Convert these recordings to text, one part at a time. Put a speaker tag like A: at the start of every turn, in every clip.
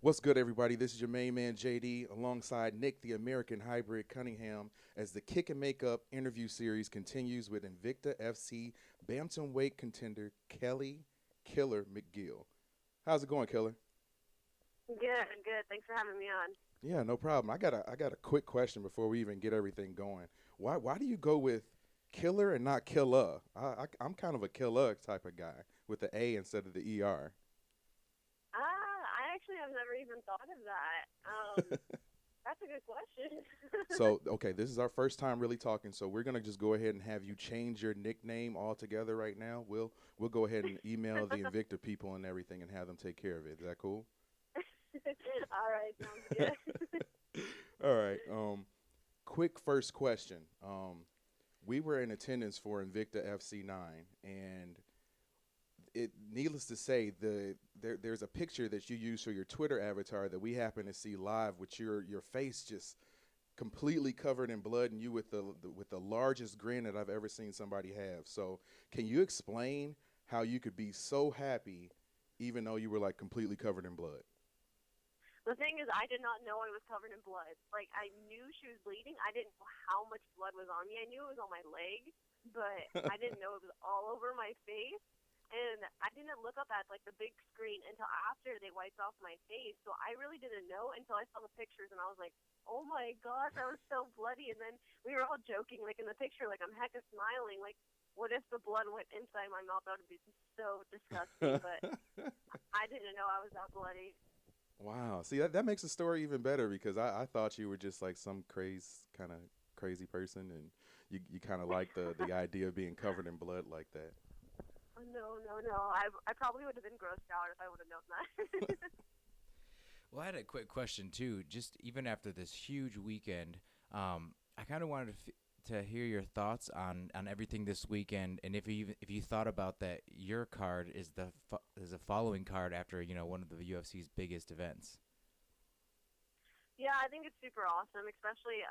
A: What's good, everybody? This is your main man, JD, alongside Nick, the American Hybrid Cunningham, as the Kick and Makeup interview series continues with Invicta FC bantamweight contender Kelly Killer McGill. How's it going, Killer?
B: Good, good. Thanks for having me on.
A: Yeah, no problem. I got a quick question before we even get everything going. Why do you go with Killer and not Killer? I'm kind of a Killer type of guy with the A instead of the ER.
B: I actually have never even thought of that. That's a good question.
A: So, okay, this is our first time really talking, so we're gonna just go ahead and have you change your nickname altogether right now. We'll go ahead and email the Invicta people and everything and have them take care of it. Is that cool?
B: All right, sounds good.
A: All right. Quick first question. We were in attendance for Invicta FC 9, and needless to say, there's a picture that you use for your Twitter avatar that we happen to see live with your face just completely covered in blood and you with the largest grin that I've ever seen somebody have. So, can you explain how you could be so happy even though you were like completely covered in blood?
B: The thing is, I did not know I was covered in blood. Like, I knew she was bleeding. I didn't know how much blood was on me. I knew it was on my leg, but I didn't know it was all over my face. And I didn't look up at like the big screen until after they wiped off my face. So I really didn't know until I saw the pictures, and I was like, "Oh my gosh, I was so bloody." And then we were all joking, like in the picture, like I'm hecka smiling. Like, what if the blood went inside my mouth? That would be so disgusting. But I didn't know I was that bloody.
A: Wow. See, that makes the story even better because I thought you were just like some crazy person and you kind of like the idea of being covered in blood like that.
B: Oh, no, no, no. I probably would have been grossed out if I would have known that.
C: Well, I had a quick question too. Just even after this huge weekend, I kind of wanted to hear your thoughts on everything this weekend, and if you thought about that, your card is is a following card after one of the UFC's biggest events.
B: Yeah, I think it's super awesome, especially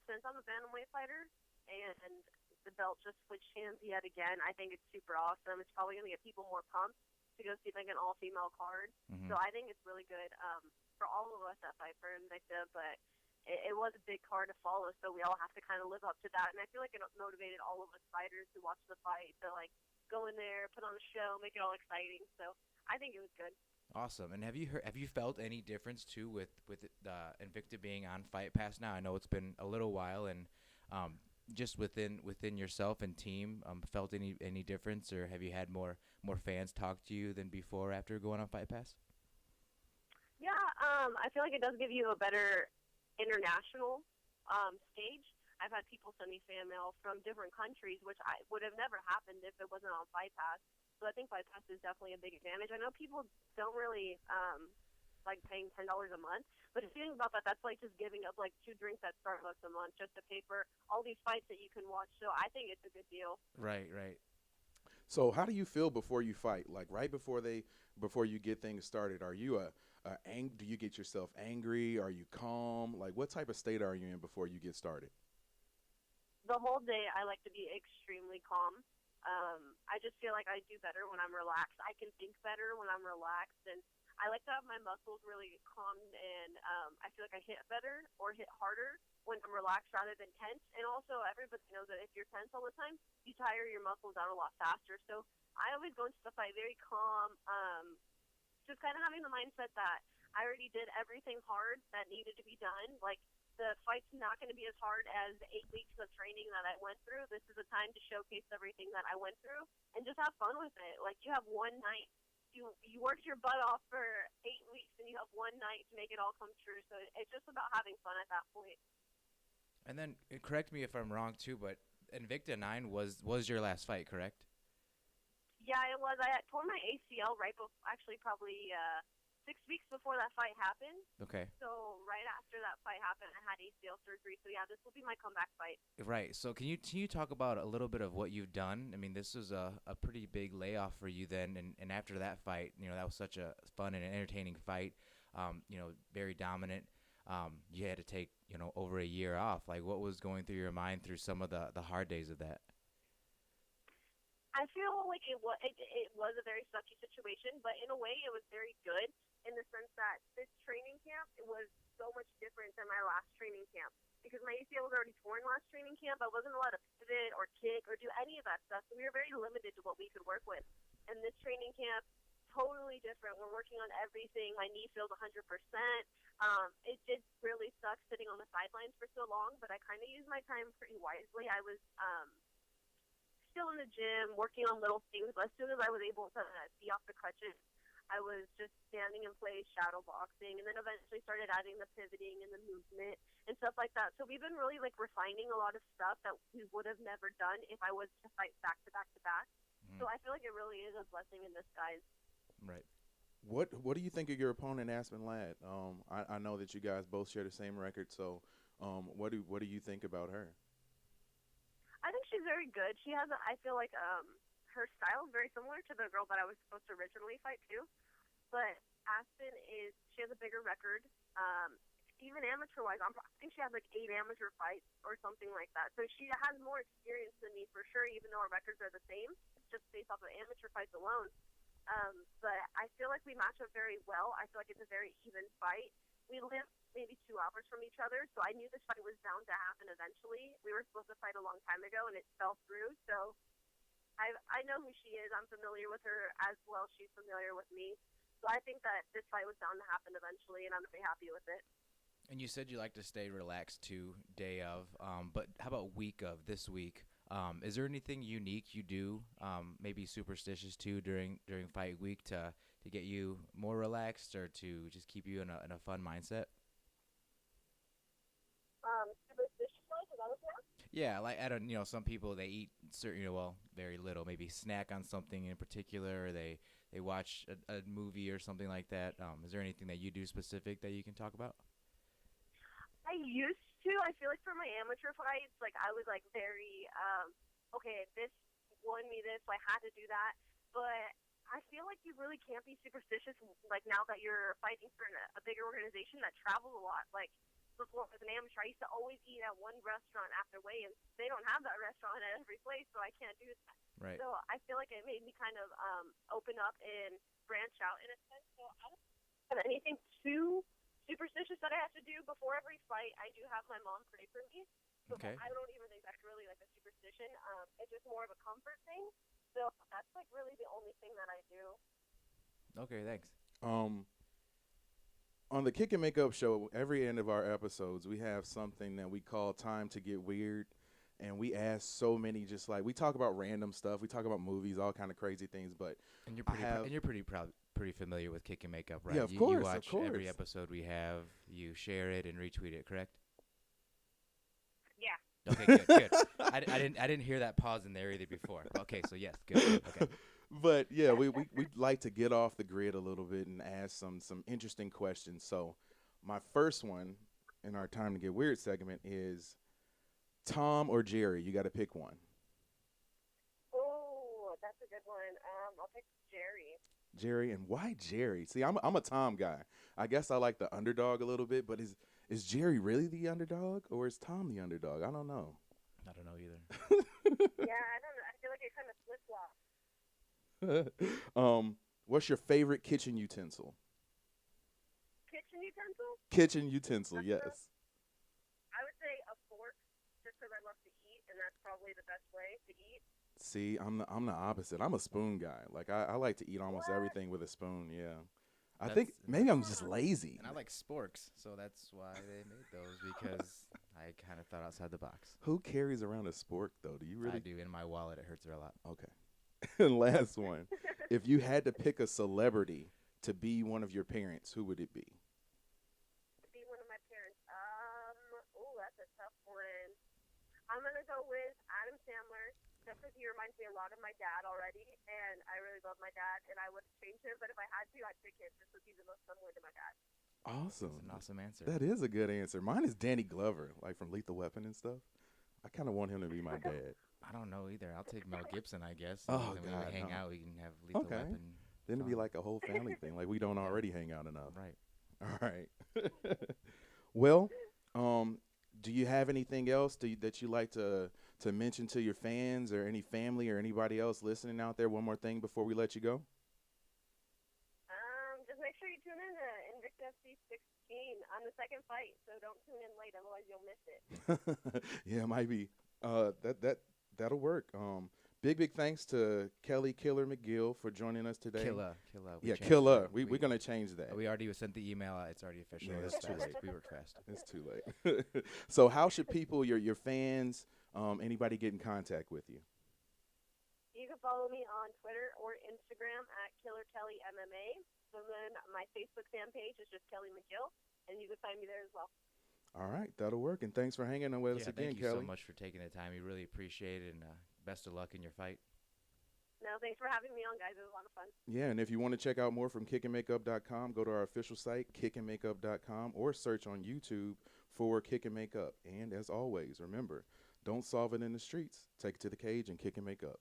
B: since I'm a bantamweight fighter and the belt just switched hands yet again. I think it's super awesome. It's probably going to get people more pumped to go see like an all-female card.
C: Hmm.
B: So I think it's really good for all of us that fight for Invicta, but it was a big card to follow, so we all have to kind of live up to that. And I feel like it motivated all of us fighters who watched the fight to like go in there, put on a show, make it all exciting. So I think it was good.
C: Awesome. And have you felt any difference too with Invicta being on Fight Pass now? I know it's been a little while, and um, just within yourself and team, felt any difference, or have you had more fans talk to you than before after going on Fight Pass?
B: Yeah, I feel like it does give you a better international stage. I've had people send me fan mail from different countries, which I would have never happened if it wasn't on Fight Pass. So I think Fight Pass is definitely a big advantage. I know people don't really like paying $10 a month, but if you think about that, that's like just giving up like two drinks at Starbucks a month just to pay for all these fights that you can watch. So I think it's a good deal.
C: Right, right.
A: So, how do you feel before you fight? Like right before you get things started, are you do you get yourself angry? Are you calm? Like what type of state are you in before you get started?
B: The whole day I like to be extremely calm. I just feel like I do better when I'm relaxed. I can think better when I'm relaxed, and I like to have my muscles really calm, and I feel like I hit better or hit harder when I'm relaxed rather than tense. And also, everybody knows that if you're tense all the time, you tire your muscles out a lot faster. So I always go into the fight very calm, just kind of having the mindset that I already did everything hard that needed to be done. Like, the fight's not going to be as hard as the 8 weeks of training that I went through. This is a time to showcase everything that I went through and just have fun with it. Like, you have one night. You worked your butt off for 8 weeks, and you have one night to make it all come true. So it's just about having fun at that point.
C: And then correct me if I'm wrong too, but Invicta 9 was your last fight, correct?
B: Yeah, it was. I had torn my ACL right before, actually probably 6 weeks before that fight happened.
C: Okay.
B: So right after that fight happened, I had ACL surgery. So yeah, this will be my comeback fight.
C: Right. So can you talk about a little bit of what you've done? I mean, this was a pretty big layoff for you then, and after that fight, that was such a fun and entertaining fight. Very dominant. You had to take over a year off. Like, what was going through your mind through some of the hard days of that?
B: I feel like it was a very sucky situation, but in a way it was very good in the sense that this training camp it was so much different than my last training camp because my ACL was already torn last training camp. I wasn't allowed to pivot or kick or do any of that stuff, so we were very limited to what we could work with. And this training camp, totally different. We're working on everything. My knee feels 100%. It did really suck sitting on the sidelines for so long, but I kind of used my time pretty wisely. I was still in the gym, working on little things. But as soon as I was able to be off the crutches, I was just standing in place, shadow boxing, and then eventually started adding the pivoting and the movement and stuff like that. So we've been really like refining a lot of stuff that we would have never done if I was to fight back to back to back. So I feel like it really is a blessing in disguise.
C: Right.
A: What do you think of your opponent, Aspen Ladd? I know that you guys both share the same record, so what do you think about her?
B: I think she's very good. She has, I feel like her style is very similar to the girl that I was supposed to originally fight too. But Aspen she has a bigger record. Even amateur-wise, I think she has like 8 amateur fights or something like that. So she has more experience than me for sure, even though our records are the same, just based off of amateur fights alone. But I feel like we match up very well. I feel like it's a very even fight. We live maybe 2 hours from each other, so I knew this fight was bound to happen eventually. We were supposed to fight a long time ago, and it fell through. So I know who she is. I'm familiar with her as well. She's familiar with me. So I think that this fight was bound to happen eventually, and I'm very happy with it.
C: And you said you like to stay relaxed too, day of. But how about week of this week? Is there anything unique you do, maybe superstitious too, during fight week to get you more relaxed or to just keep you in a fun mindset?
B: Superstition-wise, is that what you're asking?
C: Yeah, like I don't, some people they eat certain, well, very little, maybe snack on something in particular, or they watch a movie or something like that. Is there anything that you do specific that you can talk about?
B: I used to. I feel like for my amateur fights, like I was like very, okay, this won me this, so I had to do that. But I feel like you really can't be superstitious, like now that you're fighting for a bigger organization that travels a lot. Like before as an amateur, I used to always eat at one restaurant after weigh-ins. They don't have that restaurant at every place, so I can't do that.
C: Right.
B: So I feel like it made me kind of open up and branch out in a sense. So I don't have anything too superstitious that I have to do before every fight. I do have my mom pray for me. So
C: Okay.
B: I don't even think that's really like a superstition. It's just more of a comfort thing. So that's like really the only thing that I do.
C: Okay, thanks.
A: On the Kick and Makeup show, every end of our episodes, we have something that we call Time to Get Weird. And we ask so many, just like, we talk about random stuff. We talk about movies, all kind of crazy things. But
C: And you're pretty familiar with Kick and Makeup, right?
A: Yeah, of
C: You
A: course,
C: watch
A: of course.
C: every episode we have. You share it and retweet it, correct?
B: Yeah.
C: Okay, good. I didn't hear that pause in there either before. Okay, so yes, good. Okay.
A: But yeah, we like to get off the grid a little bit and ask some interesting questions. So my first one in our Time to Get Weird segment is Tom or Jerry. You got to pick one.
B: Oh, that's a good one. I'll pick Jerry.
A: Jerry, and why Jerry? See, I'm a Tom guy. I guess I like the underdog a little bit, but is Jerry really the underdog or is Tom the underdog? I don't know.
C: I don't know either.
B: Yeah, I don't know. I feel like it kind of flip-flops.
A: What's your favorite kitchen utensil?
B: Kitchen utensil?
A: Kitchen utensil, yes.
B: I would say a fork, just because I love to eat, and that's probably the best way to eat.
A: See, I'm the opposite. I'm a spoon guy. Like I like to eat almost everything with a spoon. Yeah, I think maybe I'm just lazy.
C: And I like sporks, so that's why they made those, because I kind of thought outside the box.
A: Who carries around a spork though? Do you really?
C: I do. In my wallet, it hurts a lot.
A: Okay. And last one, if you had to pick a celebrity to be one of your parents, who would it be?
B: To be one of my parents. That's a tough one. I'm gonna go with Adam Sandler, just because he reminds me a lot of my dad already, and I really love my dad, and I wouldn't change him. But if I had to, I'd pick him just because he's the most similar to my dad.
A: Awesome.
C: That's an awesome answer.
A: That is a good answer. Mine is Danny Glover, like from Lethal Weapon and stuff. I kind of want him to be my dad.
C: I don't know either. I'll take Mel Gibson, I guess.
A: Oh,
C: and when
A: God,
C: we hang
A: no.
C: out, we can have Lethal
A: Okay.
C: Weapon.
A: Then it'd be
C: fun.
A: like a whole family thing. Like we don't already hang out enough.
C: Right.
A: All right. Well, do you have anything else that you like to to mention to your fans or any family or anybody else listening out there? One more thing before we let you go.
B: Just make sure you tune in to Invicta FC 16 on the second fight. So don't tune in late, otherwise you'll miss it.
A: Yeah, it might be. That'll work. Big thanks to Kelly Killer McGill for joining us today.
C: Killer.
A: Yeah, Killer. We're gonna change that.
C: We already sent the email out. It's already official.
A: Yeah,
C: It's
A: it's too
C: fast.
A: late.
C: We work fast.
A: It's too late. So how should people, your fans, anybody get in contact with you?
B: You can follow me on Twitter or Instagram at Killer Kelly MMA. And then my Facebook fan page is just Kelly McGill, and you can find me there as well.
A: All right, that'll work. And thanks for hanging out with us again,
C: thank you
A: Kelly.
C: so much for taking the time. We really appreciate it, and best of luck in your fight.
B: No, thanks for having me on, guys. It was a lot of fun.
A: Yeah, and if you want to check out more from kickandmakeup.com, go to our official site, kickandmakeup.com, or search on YouTube for Kick and Make Up. And as always, remember, don't solve it in the streets. Take it to the cage and kick and make up.